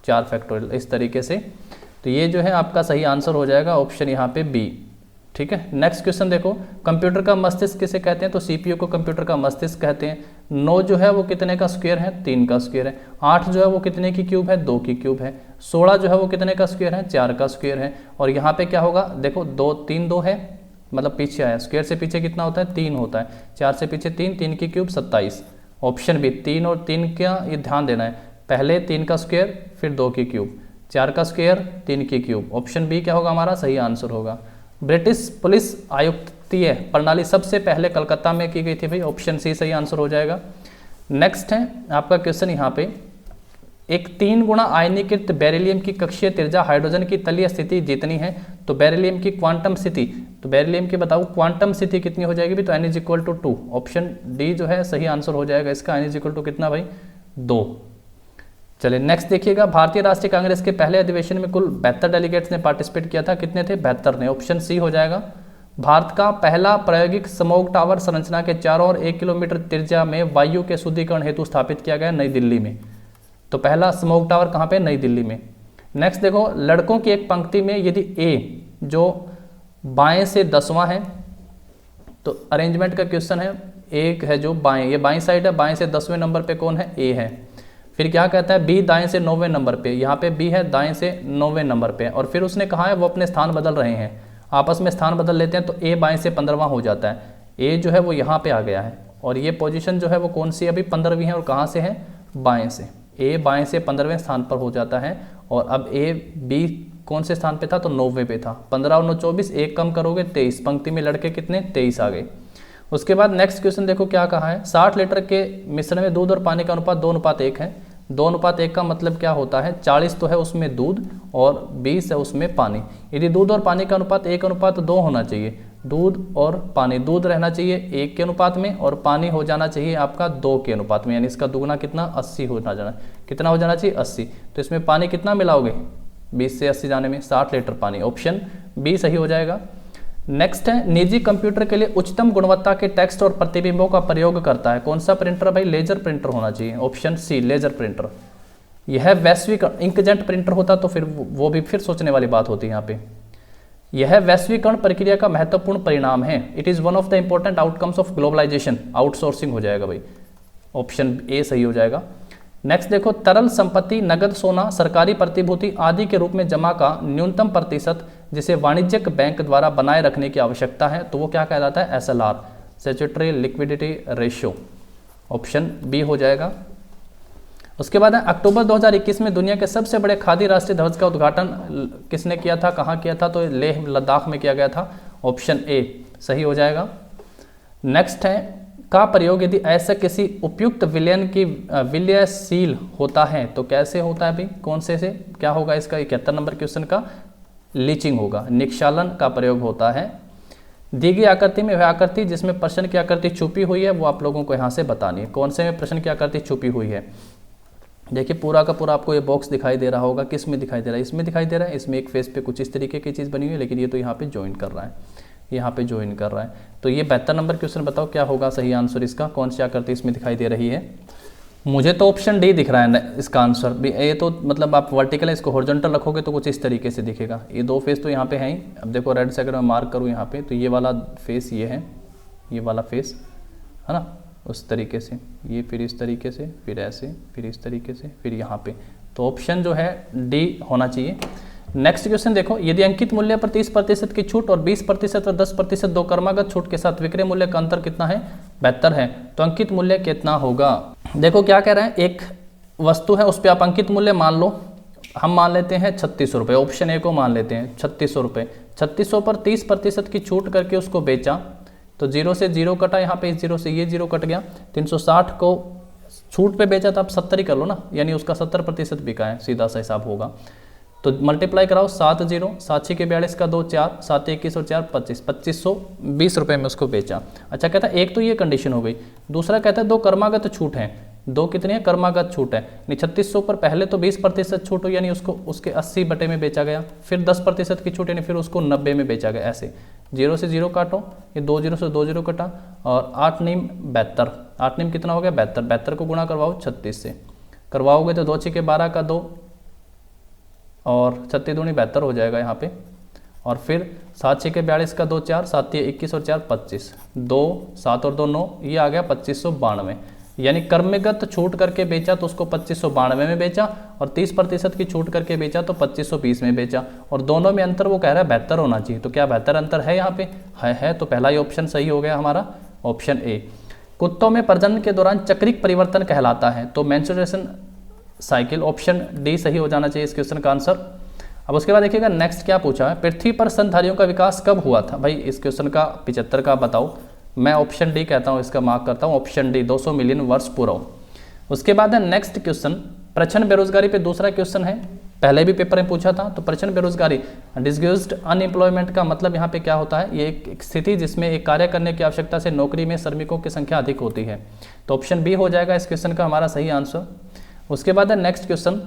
Speaker 1: 4 फैक्टोरियल, इस तरीके से। तो ये जो है आपका सही आंसर हो जाएगा ऑप्शन यहाँ पे बी, ठीक है। नेक्स्ट क्वेश्चन देखो, कंप्यूटर का मस्तिष्क किसे कहते हैं, तो सीपीयू को कंप्यूटर का मस्तिष्क कहते हैं। 9 जो है वो कितने का स्क्वायर है, 3 का स्क्वायर है। 8 जो है वो कितने की क्यूब है, 2 की क्यूब है। 16 जो है वो कितने का स्क्वायर है, 4 का स्क्वायर है। और यहाँ पे क्या होगा, देखो 2 3 2 है, मतलब पीछे आया, स्क्वायर से पीछे कितना होता है, 3 होता है, 4 से पीछे 3, 3 की क्यूब 27। ऑप्शन बी 3 और 3 का ये ध्यान देना है, पहले 3 का स्क्वायर फिर 2 की क्यूब, 4 का स्क्वायर 3 की क्यूब। ऑप्शन बी क्या होगा हमारा सही आंसर होगा। ब्रिटिश पुलिस आयुक्तीय प्रणाली सबसे पहले कलकत्ता में की गई थी भाई, ऑप्शन सी सही आंसर हो जाएगा। नेक्स्ट है आपका क्वेश्चन यहाँ पे, एक 3 गुणा आयनीकृत बेरिलियम की कक्षीय त्रिज्या हाइड्रोजन की तलीय स्थिति जितनी है, तो बेरिलियम की क्वांटम स्थिति, तो बेरिलियम की बताओ क्वांटम स्थिति कितनी हो जाएगी भी, तो n = 2, ऑप्शन डी जो है सही आंसर हो जाएगा इसका। n = कितना भाई, 2। चलिए नेक्स्ट देखिएगा, भारतीय राष्ट्रीय कांग्रेस के पहले अधिवेशन में कुल 72 डेलीगेट्स ने पार्टिसिपेट किया था, कितने थे, 72 ने, ऑप्शन सी हो जाएगा। भारत का पहला प्रायोगिक स्मोक टावर संरचना के चारों ओर 1 किलोमीटर त्रिज्या में वायु के शुद्धिकरण हेतु स्थापित किया गया नई दिल्ली में। तो पहला स्मोक टावर कहाँ पे, नई दिल्ली में। नेक्स्ट देखो, लड़कों की एक पंक्ति में यदि ए जो बाएं से 10वां है, तो अरेंजमेंट का क्वेश्चन है, एक है जो बाएं, ये बाएं साइड है, बाएं से 10वें नंबर पे कौन है, ए है। फिर क्या कहता है, बी दाएं से 9वें नंबर पे, यहाँ पे बी है दाएं से 9वें नंबर पे, और फिर उसने कहा है वो अपने स्थान बदल रहे हैं, आपस में स्थान बदल लेते हैं, तो ए बाएं से 15वां हो जाता है। ए जो है वो यहाँ पे आ गया है, और ये पोजीशन जो है वो कौन सी अभी 15वीं है, और कहाँ से है, बाएं से। ए बाएं से 15वें स्थान पर हो जाता है, और अब ए बी कौन से स्थान पे था, तो 9वें पे था। 15 और 9 24, एक कम करोगे 23, पंक्ति में लड़के कितने, 23 आ गए। उसके बाद नेक्स्ट क्वेश्चन देखो क्या कहा है, 60 लीटर के मिश्रण में दूध और पानी का अनुपात 2:1 है। 2:1 का मतलब क्या होता है, 40 तो है उसमें दूध और 20 है उसमें पानी। यदि दूध और पानी का अनुपात 1:2 होना चाहिए, दूध और पानी, दूध रहना चाहिए 1 के अनुपात में, और पानी हो जाना चाहिए आपका 2 के अनुपात में, यानी इसका दुगना कितना, 80 हो जाना, कितना हो जाना चाहिए, 80। तो इसमें पानी कितना मिलाओगे, 20 से 80 जाने में 60 लीटर पानी, ऑप्शन बी सही हो जाएगा। नेक्स्ट है निजी कंप्यूटर के लिए उच्चतम गुणवत्ता के टेक्स्ट और प्रतिबिंबों का प्रयोग करता है। कौन सा प्रिंटर भाई? लेजर प्रिंटर होना चाहिए, ऑप्शन सी लेजर प्रिंटर। यह वैश्विक इंकजेट प्रिंटर होता तो फिर वो भी फिर सोचने वाली बात होती है यहाँ पे। यह वैश्वीकरण प्रक्रिया का महत्वपूर्ण परिणाम है। It is one of the important outcomes of globalisation. Outsourcing हो जाएगा भाई, ऑप्शन ए सही हो जाएगा। नेक्स्ट देखो, तरल संपत्ति नगद, सोना, सरकारी प्रतिभूति आदि के रूप में जमा का न्यूनतम प्रतिशत जिसे वाणिज्यिक बैंक द्वारा बनाए रखने की आवश्यकता है, तो वो क्या कहलाता है? SLR, statutory liquidity ratio, option B हो जाएगा। उसके बाद अक्टूबर 2021 में दुनिया के सबसे बड़े खादी राष्ट्रीय ध्वज का उद्घाटन किसने किया था, कहाँ किया था? तो लेह लद्दाख में किया गया था, ऑप्शन ए सही हो जाएगा। नेक्स्ट है का प्रयोग यदि ऐसा किसी उपयुक्त विलयन की विलयशील होता है तो कैसे होता है भाई? कौन से क्या होगा इसका? 71 नंबर क्वेश्चन का लीचिंग होगा, निक्षालन का प्रयोग होता है। दी गई आकृति में वह आकृति जिसमें प्रश्न की आकृति छुपी हुई है वो आप लोगों को यहाँ से बतानी है। कौन से में प्रश्न की आकृति छुपी हुई है? देखिए पूरा का पूरा आपको ये बॉक्स दिखाई दे रहा होगा। किस में दिखाई दे रहा है? इसमें दिखाई दे रहा है। इसमें एक फेस पे कुछ इस तरीके की चीज़ बनी हुई है, लेकिन ये तो यहाँ पे ज्वाइन कर रहा है, यहाँ पे ज्वाइन कर रहा है। तो ये 72 नंबर क्वेश्चन बताओ क्या होगा सही आंसर इसका? कौन सी आकृति इसमें दिखाई दे रही है? मुझे तो ऑप्शन डी दिख रहा है इसका आंसर भी। ये तो मतलब आप वर्टिकल है, इसको हॉरिजॉन्टल रखोगे तो कुछ इस तरीके से दिखेगा। ये दो फेस तो यहाँ पे हैं ही। अब देखो रेड से अगर मैं मार्क करूँ यहाँ पे, तो ये वाला फेस ये है, ये वाला फेस है ना, उस तरीके से, ये फिर इस तरीके से, फिर ऐसे, फिर इस तरीके से, फिर यहाँ पे। तो ऑप्शन जो है डी होना चाहिए। नेक्स्ट क्वेश्चन देखो, यदि अंकित मूल्य पर 30% की छूट और 20% और 10% दो क्रमागत छूट के साथ विक्रय मूल्य का अंतर कितना है? 72 है। तो अंकित मूल्य कितना होगा? देखो क्या कह रहे हैं, एक वस्तु है उस पर आप अंकित मूल्य मान लो, हम मान लेते हैं 3600 रुपये, ऑप्शन ए को मान लेते हैं 3600 रुपये। 3600 पर 30% की छूट करके उसको बेचा, तो 0 से 0 कटा, यहाँ पे इस 0 से ये 0 कट गया। 360 को छूट पे बेचा तो आप 70 ही कर लो ना, यानी उसका 70% बिका है, सीधा सा हिसाब होगा। तो मल्टीप्लाई कराओ, 7 0, 7 6 के 42 का 2 4, 7 21 और 4 25, 2520 रुपये में उसको बेचा। अच्छा कहता है एक तो ये कंडीशन हो गई, दूसरा कहता है दो कर्मागत छूट है। दो कितनी है? कर्मागत छूट है। यानी 3600 पर पहले तो 20% छूट हो, यानी उसको उसके 80 बटे में बेचा गया, फिर 10% की छूट यानी फिर उसको 90 में बेचा गया। ऐसे 0 से 0 काटो, ये 2 0 से 2 0 कटा, और 8 नीम 72, 8 नीम कितना हो गया? 72। 72 को गुणा करवाओ 36 से, करवाओगे तो 2 6 के 12 का 2 और 36 दूनी 72 हो जाएगा यहाँ पे। और फिर 7 6 के 42 का 2 4, 7 3 21 और 4 25, 2 7 और 2 9, ये आ गया 2592। यानी कर्मगत छूट करके बेचा तो उसको 2592 में बेचा, और 30% की छूट करके बेचा तो 2520 में बेचा, और दोनों में अंतर वो कह रहा है 72 होना चाहिए। तो क्या 72 अंतर है यहाँ पे? है। तो पहला ही ऑप्शन सही हो गया हमारा, ऑप्शन ए। कुत्तों में प्रजनन के दौरान चक्रिक परिवर्तन कहलाता है, तो मेंस्ट्रुएशन साइकिल, ऑप्शन डी सही हो जाना चाहिए इस क्वेश्चन का आंसर। अब उसके बाद देखिएगा नेक्स्ट क्या पूछा है, पृथ्वी पर स्तनधारियों का विकास कब हुआ था? भाई इस क्वेश्चन का 75 का बताओ। मैं ऑप्शन डी कहता हूँ, इसका मार्क करता हूँ, ऑप्शन डी 200 मिलियन वर्ष पूर्व। उसके बाद है नेक्स्ट क्वेश्चन, प्रच्छन्न बेरोजगारी पे दूसरा क्वेश्चन है, पहले भी पेपर में पूछा था। तो प्रच्छन्न बेरोजगारी, डिसग्यूज्ड अनएम्प्लॉयमेंट का मतलब यहाँ पे क्या होता है? ये एक स्थिति जिसमें एक कार्य करने की आवश्यकता से नौकरी में श्रमिकों की संख्या अधिक होती है। तो ऑप्शन बी हो जाएगा इस क्वेश्चन का हमारा सही आंसर। उसके बाद है नेक्स्ट क्वेश्चन,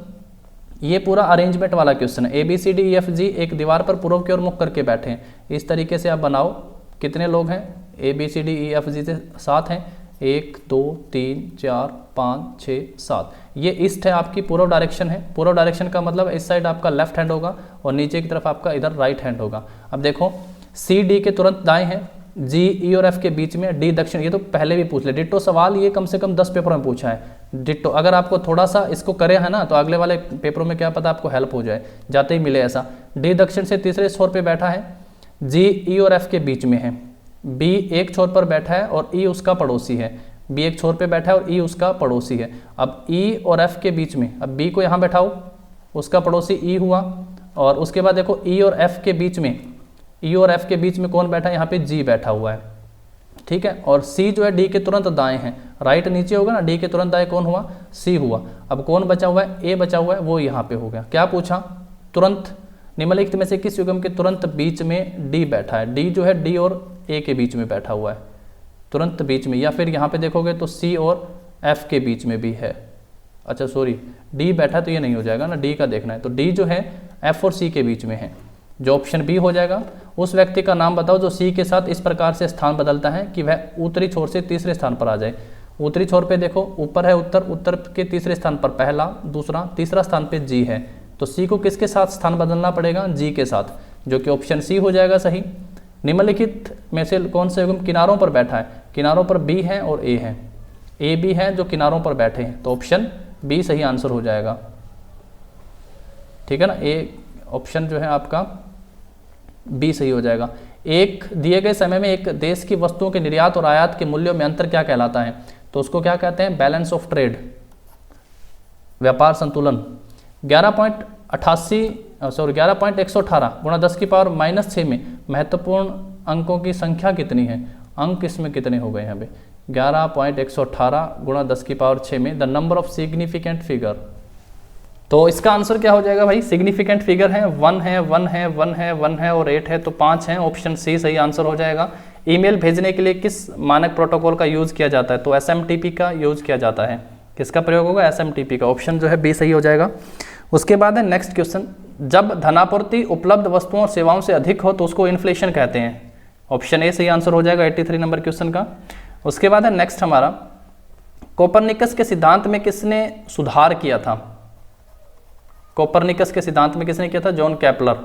Speaker 1: ये पूरा अरेंजमेंट वाला क्वेश्चन है। ABCDEFG एक दीवार पर पूर्व की ओर मुख करके बैठे हैं, इस तरीके से आप बनाओ। कितने लोग हैं? ABCDEFG से 7 हैं, 1 2 3 4 5 6 7। ये ईस्ट है, आपकी पूर्व डायरेक्शन है। पूर्व डायरेक्शन का मतलब इस साइड आपका लेफ्ट हैंड होगा और नीचे की तरफ आपका इधर राइट हैंड होगा। अब देखो CD के तुरंत दाएं हैं, G E और F के बीच में, D दक्षिण। ये तो पहले भी पूछ ले, डिट्टो सवाल ये कम से कम 10 पेपर में पूछा है डिट्टो। अगर आपको थोड़ा सा इसको करे है ना, तो अगले वाले पेपरों में क्या पता आपको हेल्प हो जाए, जाते ही मिले ऐसा। D दक्षिण से तीसरे छोर पे बैठा है, G E और F के बीच में है, B एक छोर पर बैठा है और E उसका पड़ोसी है। B एक छोर पे बैठा है और E उसका पड़ोसी है। अब E और F के बीच में, अब B को यहाँ बैठाओ, उसका पड़ोसी E हुआ। और उसके बाद देखो E और F के बीच में, E और F के बीच में कौन बैठा है? यहाँ पे G बैठा हुआ है, ठीक है। और C जो है D के तुरंत दाएं हैं, राइट नीचे होगा ना, D के तुरंत दाएं कौन हुआ? C हुआ। अब कौन बचा हुआ है? A बचा हुआ है, वो यहाँ पे हो गया। क्या पूछा? तुरंत निम्नलिखित में से किस युग्म के तुरंत बीच में D बैठा है? D जो है D और A के बीच में बैठा हुआ है, तुरंत बीच में। या फिर यहाँ पे देखोगे तो C और F के बीच में भी है। अच्छा सॉरी, D बैठा तो ये नहीं हो जाएगा ना, D का देखना है। तो D जो है F और C के बीच में है, जो ऑप्शन बी हो जाएगा। उस व्यक्ति का नाम बताओ जो सी के साथ इस प्रकार से स्थान बदलता है कि वह उत्तरी छोर से तीसरे स्थान पर आ जाए। उत्तरी छोर पे देखो ऊपर है उत्तर, उत्तर के तीसरे स्थान पर पहला, दूसरा, तीसरा स्थान पे जी है, तो सी को किसके साथ स्थान बदलना पड़ेगा? जी के साथ, जो कि ऑप्शन सी हो जाएगा सही। निम्नलिखित में से कौन से युग्म किनारों पर बैठा है? किनारों पर बी है और ए है, ए बी है जो किनारों पर बैठे हैं, तो ऑप्शन बी सही आंसर हो जाएगा। ठीक है ना, ए ऑप्शन जो है आपका बी सही हो जाएगा। एक दिए गए समय में एक देश की वस्तुओं के निर्यात और आयात के मूल्यों में अंतर क्या कहलाता है? तो उसको क्या कहते हैं? बैलेंस ऑफ ट्रेड, व्यापार संतुलन। 11.118 गुणा 10 की पावर -6 में महत्वपूर्ण अंकों की संख्या कितनी है? अंक इसमें कितने हो गए यहाँ पे? 11.118 गुणा 10 की पावर 6 में the number of significant figure. तो इसका आंसर क्या हो जाएगा भाई? सिग्निफिकेंट फिगर है 1 है 1 है 1 है 1 है और 8 है, तो 5 है, ऑप्शन सी सही आंसर हो जाएगा। ईमेल भेजने के लिए किस मानक प्रोटोकॉल का यूज किया जाता है? तो SMTP का यूज किया जाता है। किसका प्रयोग होगा? SMTP का, ऑप्शन जो है बी सही हो जाएगा। उसके बाद है नेक्स्ट क्वेश्चन, जब धनापूर्ति उपलब्ध वस्तुओं और सेवाओं से अधिक हो तो उसको इन्फ्लेशन कहते हैं। ऑप्शन ए सही आंसर हो जाएगा 83 नंबर क्वेश्चन का। उसके बाद है नेक्स्ट हमारा, कोपरनिकस के सिद्धांत में किसने सुधार किया था? कोपरनिकस के सिद्धांत में किसने किया था? जॉन केपलर,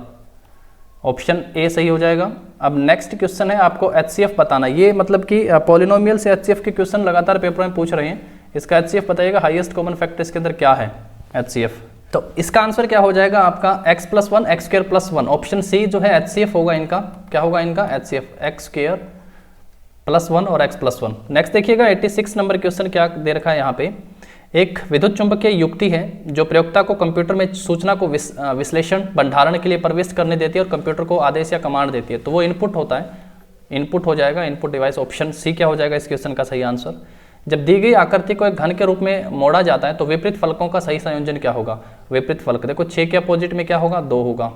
Speaker 1: ऑप्शन ए सही हो जाएगा। अब नेक्स्ट क्वेश्चन है आपको HCF बताना। ये मतलब कि पॉलिनोमियल से HCF के क्वेश्चन लगातार पेपर में पूछ रहे हैं। इसका HCF बताइएगा, हाईएस्ट कॉमन फैक्टर इसके अंदर क्या है HCF? तो इसका आंसर क्या हो जाएगा आपका? x+1 x²+1, ऑप्शन सी जो है HCF होगा इनका। क्या होगा इनका? HCF, x² + 1 और x+1। नेक्स्ट देखिएगा 86 नंबर क्वेश्चन क्या दे रखा है यहाँ पे। एक विद्युत चुंबकीय युक्ति है जो प्रयोक्ता को कंप्यूटर में सूचना को विश्लेषण भंडारण के लिए प्रविष्ट करने देती है और कंप्यूटर को आदेश या कमांड देती है, तो वो इनपुट होता है, इनपुट हो जाएगा, इनपुट डिवाइस। ऑप्शन सी क्या हो जाएगा इस क्वेश्चन का सही आंसर? जब दी गई आकृति को एक घन के रूप में मोड़ा जाता है तो विपरीत फलकों का सही संयोजन क्या होगा? विपरीत फलक देखो 6 के अपोजिट में क्या होगा? 2 होगा,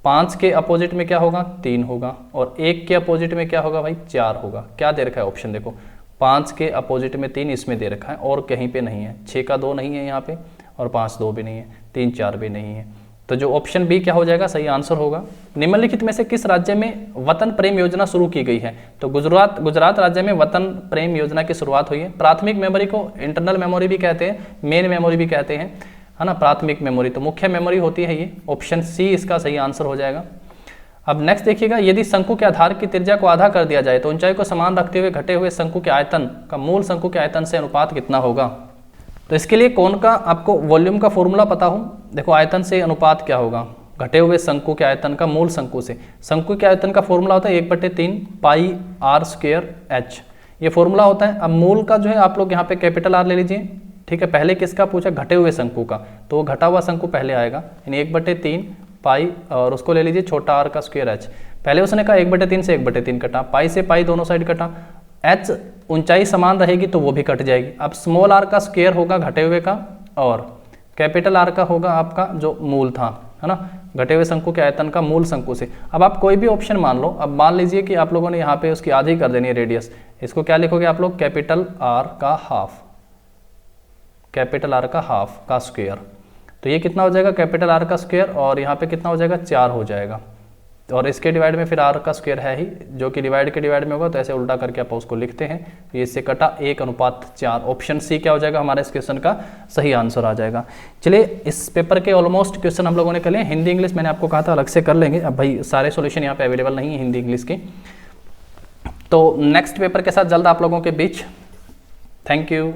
Speaker 1: 5 के अपोजिट में क्या होगा? 3 होगा, और 1 के अपोजिट में क्या होगा भाई? 4 होगा। क्या दे रखा है ऑप्शन? देखो 5 के अपोजिट में 3 इसमें दे रखा है और कहीं पे नहीं है। 6 का 2 नहीं है यहाँ पे, और 5 2 भी नहीं है, 3 4 भी नहीं है, तो जो ऑप्शन बी क्या हो जाएगा सही आंसर होगा। निम्नलिखित में से किस राज्य में वतन प्रेम योजना शुरू की गई है? तो गुजरात राज्य में वतन प्रेम योजना की शुरुआत हुई है। प्राथमिक मेमोरी को इंटरनल मेमोरी भी कहते हैं, मेन मेमोरी भी कहते हैं, है ना। प्राथमिक मेमोरी तो मुख्य मेमोरी होती है ये, ऑप्शन सी इसका सही आंसर हो जाएगा। अब नेक्स्ट देखिएगा, यदि शंकु के आधार की त्रिज्या को आधा कर दिया जाए तो ऊंचाई को समान रखते हुए घटे हुए शंकु के आयतन का मूल शंकु के आयतन से अनुपात कितना होगा? तो इसके लिए कौन का आपको वॉल्यूम का फॉर्मूला पता हो? देखो आयतन से अनुपात क्या होगा? घटे हुए शंकु के आयतन का मूल शंकु से। शंकु के आयतन का फॉर्मूला होता है 1/3 पाई r²h, ये फॉर्मूला होता है। अब मूल का जो है आप लोग यहाँ पे कैपिटल R ले लीजिए, ठीक है। पहले किसका पूछा? घटे हुए शंकु का, तो वो घटा हुआ शंकु पहले आएगा, यानी 1/3 पाई, और उसको ले लीजिए छोटा r का स्क्वायर h। पहले उसने कहा 1/3 से 1/3 कटा, पाई से पाई दोनों साइड कटा, h ऊंचाई समान रहेगी तो वो भी कट जाएगी। अब स्मॉल r का स्क्वायर होगा घटे हुए का, और कैपिटल R का होगा आपका जो मूल था, है ना, घटे हुए शंकु के आयतन का मूल शंकु से। अब आप कोई भी ऑप्शन मान लो। अब मान लीजिए कि आप लोगों ने यहाँ पे उसकी आधी कर देनी है रेडियस, इसको क्या लिखोगे आप लोग? कैपिटल R का हाफ, कैपिटल R का हाफ का स्क्वायर, तो ये कितना हो जाएगा? कैपिटल R का स्क्वायर, और यहाँ पे कितना हो जाएगा? 4 हो जाएगा, और इसके डिवाइड में फिर R का स्क्वायर है ही, जो कि डिवाइड के डिवाइड में होगा, तो ऐसे उल्टा करके आप उसको लिखते हैं, ये इससे कटा 1:4। ऑप्शन सी क्या हो जाएगा हमारे इस क्वेश्चन का सही आंसर आ जाएगा। चलिए, इस पेपर के ऑलमोस्ट क्वेश्चन हम लोगों ने कर लिए। हिंदी इंग्लिश मैंने आपको कहा था अलग से कर लेंगे, अब भाई सारे सॉल्यूशन यहाँ पे अवेलेबल नहीं है हिंदी इंग्लिश के, तो नेक्स्ट पेपर के साथ जल्द आप लोगों के बीच। Thank you.